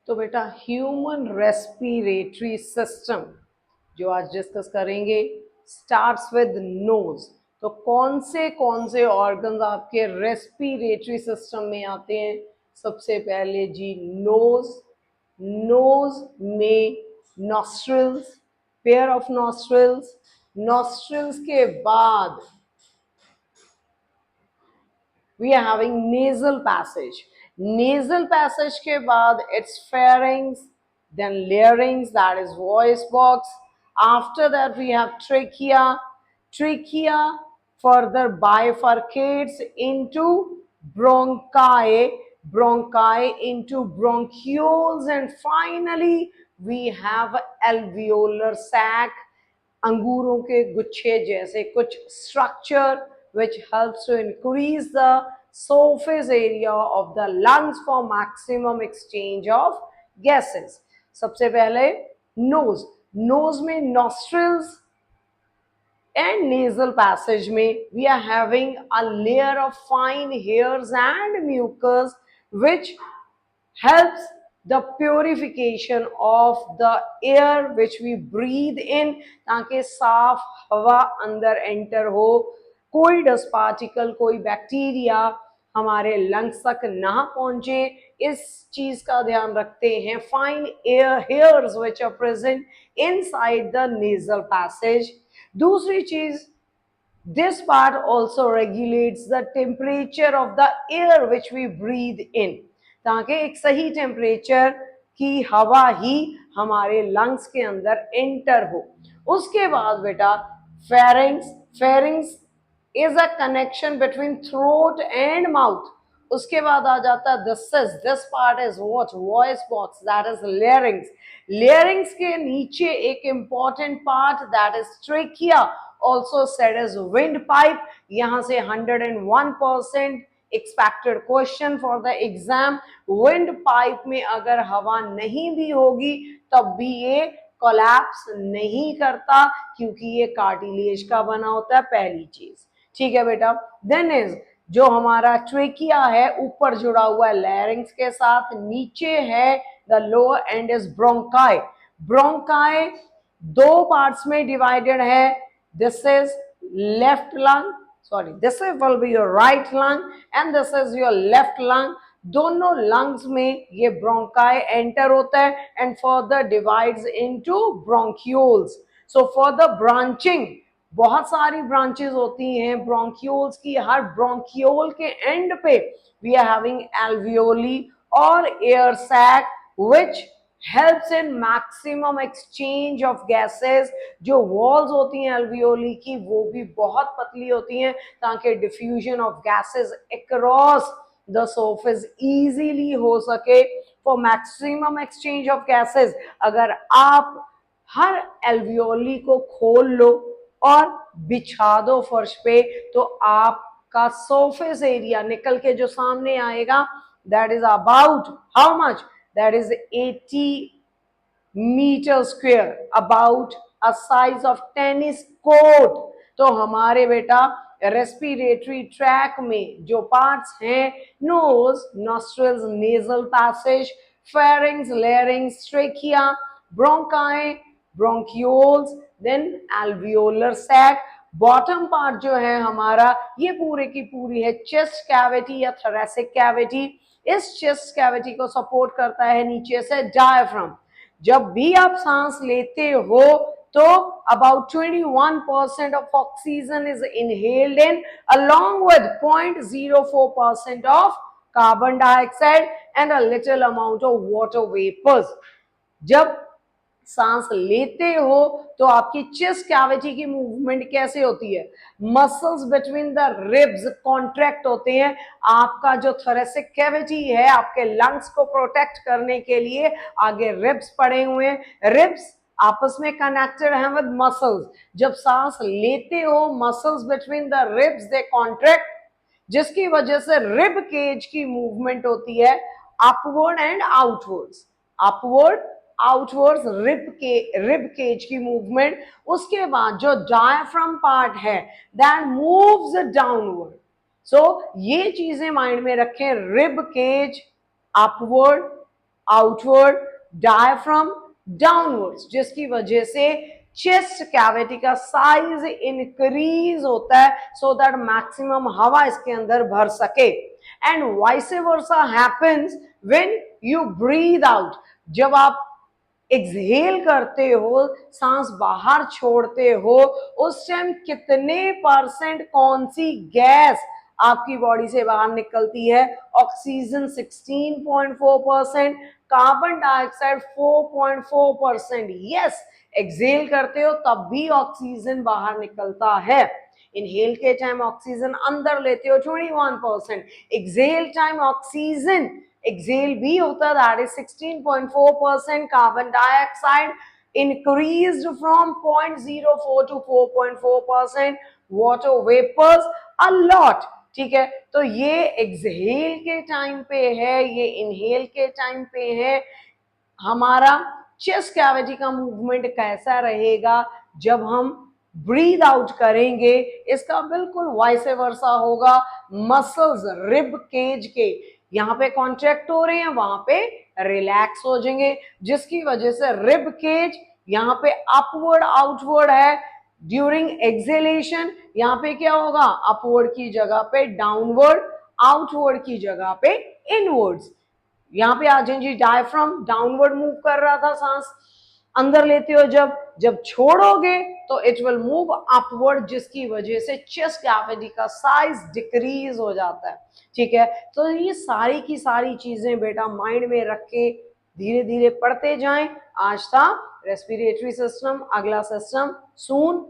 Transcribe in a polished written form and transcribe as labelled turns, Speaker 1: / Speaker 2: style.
Speaker 1: तो बेटा human respiratory system जो आज डिस्कस करेंगे स्टार्ट्स विद नोज। तो कौन से ऑर्गन्स आपके रेस्पिरेटरी सिस्टम में आते हैं? सबसे पहले जी नोज। नोज में nostrils, pair of nostrils. Nostrils के बाद we are having nasal passage. Nasal passage के बाद it's pharynx, then larynx, that is voice box. After that we have trachea. Trachea further bifurcates into bronchi, bronchi into bronchioles, and finally we have alveolar sac, अंगूरों के गुच्छे जैसे कुछ structure which helps to increase the surface area of the lungs for maximum exchange of gases. सबसे पहले nose, nose में nostrils and nasal passage में we are having a layer of fine hairs and mucus which helps the purification of the air which we breathe in, ताकि साफ हवा अंदर enter हो, कोई डस्ट पार्टिकल, कोई बैक्टीरिया हमारे लंग्स तक ना पहुंचे, इस चीज का ध्यान रखते हैं। Fine air hairs which are present inside the nasal passage. दूसरी चीज, this part also regulates the temperature of the air which we breathe in, ताकि एक सही टेम्परेचर की हवा ही हमारे लंग्स के अंदर एंटर हो। उसके बाद बेटा pharynx, pharynx is a connection between throat and mouth. उसके बाद आ जाता है this part is what, voice box, that is larynx. Larynx के नीचे एक important part that is trachea, also said as wind pipe. यहां से 101% expected question for the exam. Wind pipe में अगर हवा नहीं भी होगी तब भी ये कोलैप्स नहीं करता, क्योंकि ये कार्टिलेज का बना होता है, पहली चीज। ठीक है बेटा। देन इज जो हमारा ट्रेकिया है ऊपर जुड़ा हुआ है लैरिंग्स के साथ, नीचे है the lower and is bronchi. Bronchi दो पार्ट्स में डिवाइडेड है। This is left lung, sorry this will be your right lung and this is your left lung. दोनों लंग्स में ये ब्रोंकाई एंटर होता है and further divides into bronchioles. So for the branching बहुत सारी branches होती हैं ब्रोंक्यूल्स की। हर ब्रोंक्यूल के एंड पे वी आर हैविंग एल्वियोली और air sac which helps in maximum exchange of gases. जो वॉल्स होती हैं एल्वियोली की वो भी बहुत पतली होती हैं, ताकि diffusion of gases across the surface easily हो सके for maximum exchange of gases. अगर आप हर एल्वियोली को खोल लो और बिछा दो फर्श पे, तो आपका सरफेस एरिया निकल के जो सामने आएगा that is about how much, that is 80 meter square, about a size of tennis court. तो हमारे बेटा रेस्पिरेटरी ट्रैक में जो पार्ट्स हैं, nose, nostrils, nasal passage, pharynx, larynx, trachea, bronchi, bronchioles, then alveolar sac. Bottom part जो है हमारा ये पूरे की पूरी है चेस्ट कैविटी या थोरैसिक कैविटी। इस चेस्ट कैविटी को सपोर्ट करता है नीचे से डायफ्राम। जब भी आप सांस लेते हो तो about 21% of oxygen is inhaled in along with 0.04% of carbon dioxide and a little amount of water vapors। जब सांस लेते हो तो आपकी चेस्ट कैविटी की मूवमेंट कैसे होती है? Muscles between the ribs contract होते हैं। आपका जो थोरैसिक कैविटी है आपके लंग्स को प्रोटेक्ट करने के लिए आगे रिब्स पड़े हुए हैं। रिब्स आपस में कनेक्टेड हैं विद मसल्स। जब सांस लेते हो muscles between the ribs they contract, जिसकी वजह से रिब केज की मूवमेंट होती है upward and outwards, upward outwards rib cage की मूवमेंट। उसके बाद जो डायफ्राम पार्ट है दैट मूव्स डाउनवर्ड। सो ये चीजें माइंड में रखें, rib cage upward, outward, diaphragm downwards, जिसकी वजह से चेस्ट कैविटी का साइज इंक्रीज होता है सो दैट मैक्सिमम हवा इसके अंदर भर सके। And vice versa happens when you breathe out, जब आप एक्सहेल करते हो, सांस बाहर छोड़ते हो, उस टाइम कितने परसेंट कौन सी गैस आपकी बॉडी से बाहर निकलती है? Oxygen 16.4%, carbon dioxide 4.4%। Yes, exhale करते हो तब भी ऑक्सीजन बाहर निकलता है। इनहेल के टाइम ऑक्सीजन अंदर लेते हो 21%, एक्सहेल टाइम ऑक्सीजन एक्सहेल भी होता है, that is 16.4%, carbon dioxide increased from 0.04 to 4.4%, water vapors a lot। ठीक है, तो ये एक्सहेल के टाइम पे है, ये इनहेल के टाइम पे है। हमारा चेस्ट कैविटी का मूवमेंट कैसा रहेगा जब हम ब्रीद आउट करेंगे? इसका बिल्कुल वाइस वर्सा होगा। मसल्स रिब केज के यहाँ पे कॉन्ट्रैक्ट हो रहे हैं, वहां पे रिलैक्स हो जाएंगे, जिसकी वजह से रिब केज यहाँ पे अपवर्ड आउटवर्ड है। ड्यूरिंग एक्सेलेशन यहाँ पे क्या होगा? अपवर्ड की जगह पे डाउनवर्ड, आउटवर्ड की जगह पे इनवर्ड्स। यहाँ पे आ जाएंगे डायफ्राम डाउनवर्ड मूव कर रहा था, सांस अंदर लेते हो जब जब छोड़ोगे तो इट विल मूव अपवर्ड, जिसकी वजह से चेस्ट कैविटी का साइज डिक्रीज हो जाता है। ठीक है, तो ये सारी की सारी चीजें बेटा माइंड में रख के धीरे धीरे पढ़ते जाएं। आज था रेस्पिरेटरी सिस्टम, अगला सिस्टम सून